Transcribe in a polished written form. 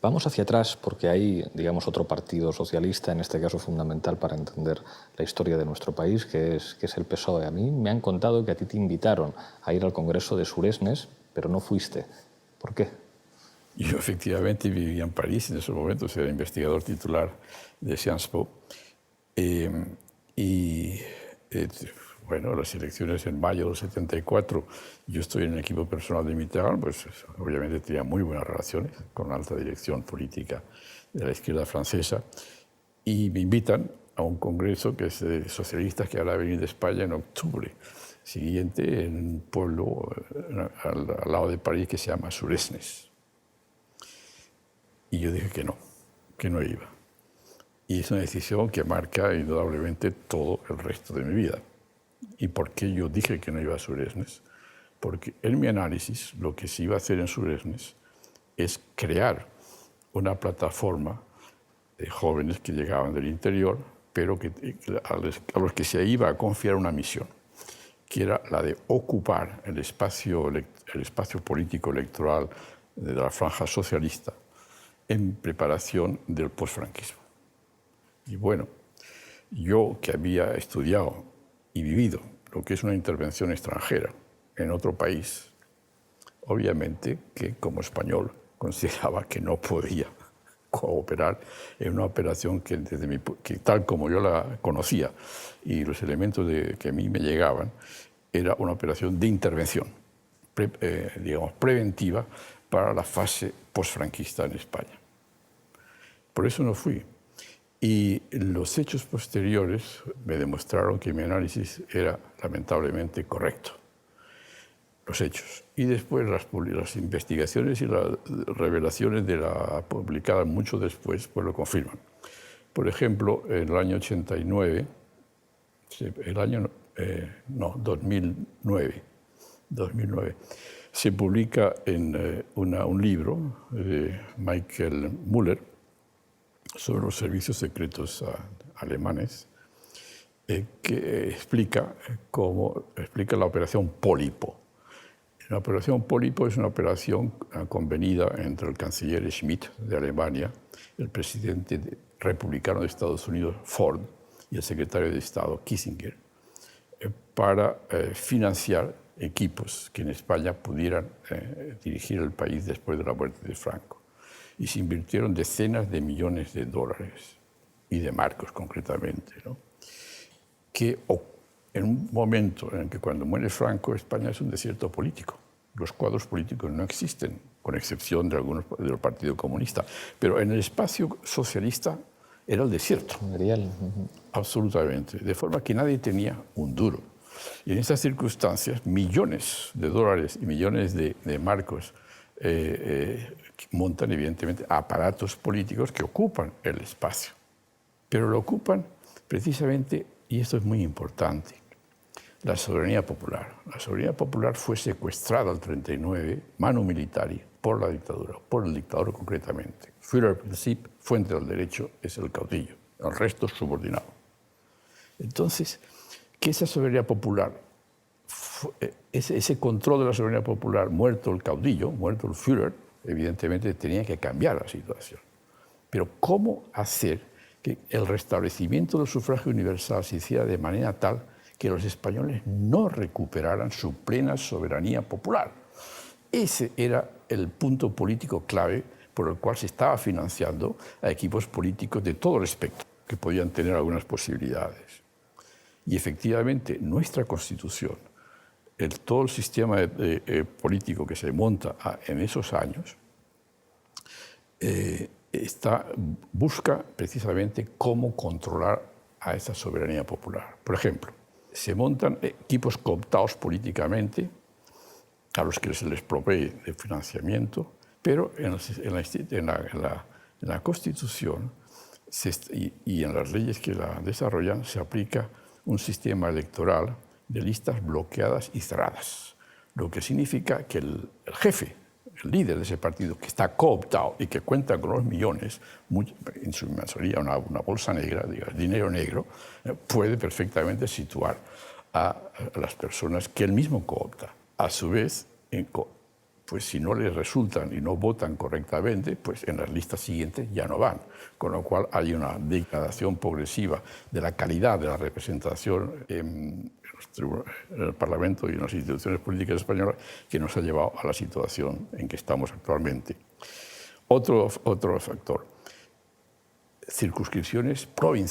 Vamos hacia atrás porque hay, digamos, otro partido socialista, en este caso fundamental para entender la historia de nuestro país, que es el PSOE. A mí me han contado que a ti te invitaron a ir al Congreso de Suresnes, pero no fuiste. ¿Por qué? Yo efectivamente vivía en París en esos momentos, era investigador titular de Sciences Po. Y bueno, las elecciones en mayo del 74, yo estoy en el equipo personal de Mitterrand, pues obviamente tenía muy buenas relaciones con la alta dirección política de la izquierda francesa, y me invitan a un congreso que es de socialistas que hará venir de España en octubre siguiente, en un pueblo al lado de París que se llama Suresnes. Y yo dije que no iba. Y es una decisión que marca indudablemente todo el resto de mi vida. ¿Y por qué yo dije que no iba a Suresnes? Porque en mi análisis lo que se iba a hacer en Suresnes es crear una plataforma de jóvenes que llegaban del interior, pero a los que se iba a confiar una misión, que era la de ocupar el espacio político electoral de la franja socialista en preparación del posfranquismo. Y bueno, yo que había estudiado y vivido lo que es una intervención extranjera en otro país, obviamente que como español consideraba que no podía cooperar en una operación que tal como yo la conocía y los elementos que a mí me llegaban, era una operación de intervención, digamos, preventiva para la fase posfranquista en España. Por eso no fui. Y los hechos posteriores me demostraron que mi análisis era lamentablemente correcto. Los hechos. Y después las investigaciones y las revelaciones de la publicada mucho después pues lo confirman. Por ejemplo, en el año 89, 2009, se publica un libro de Michael Müller sobre los servicios secretos alemanes, que explica la operación Pólipo. La operación Pólipo es una operación convenida entre el canciller Schmidt de Alemania, el presidente republicano de Estados Unidos Ford y el secretario de Estado Kissinger, para financiar equipos que en España pudieran dirigir el país después de la muerte de Franco. Y se invirtieron decenas de millones de dólares y de marcos concretamente, ¿no? Que en un momento en el que cuando muere Franco, España es un desierto político. Los cuadros políticos no existen, con excepción de algunos del Partido Comunista. Pero en el espacio socialista era el desierto. Absolutamente. De forma que nadie tenía un duro. Y en esas circunstancias, millones de dólares y millones de marcos montan evidentemente aparatos políticos que ocupan el espacio. Pero lo ocupan precisamente, y esto es muy importante, la soberanía popular. La soberanía popular fue secuestrada al 39, manu militari, por la dictadura, por el dictador concretamente. Führerprinzip, fuente del derecho, es el caudillo, el resto es subordinado. Entonces, que esa soberanía popular, ese control de la soberanía popular, muerto el caudillo, muerto el Führer, evidentemente tenía que cambiar la situación. Pero ¿cómo hacer que el restablecimiento del sufragio universal se hiciera de manera tal que los españoles no recuperaran su plena soberanía popular? Ese era el punto político clave por el cual se estaba financiando a equipos políticos de todo el espectro, que podían tener algunas posibilidades. Y efectivamente, nuestra Constitución, todo el sistema político que se monta en esos años, busca precisamente cómo controlar a esa soberanía popular. Por ejemplo, se montan equipos cooptados políticamente, a los que se les provee de financiamiento, pero en la Constitución y en las leyes que la desarrollan se aplica un sistema electoral de listas bloqueadas y cerradas, lo que significa que el jefe, el líder de ese partido, que está cooptado y que cuenta con los millones, en su mayoría una bolsa negra, digamos, dinero negro, puede perfectamente situar a las personas que él mismo coopta. A su vez, pues si no les resultan y no votan correctamente, pues en las listas siguientes ya no van. Con lo cual hay una degradación progresiva de la calidad de la representación en el Parlamento y en las instituciones políticas españolas que nos ha llevado a la situación en que estamos actualmente. Otro factor, circunscripciones provinciales.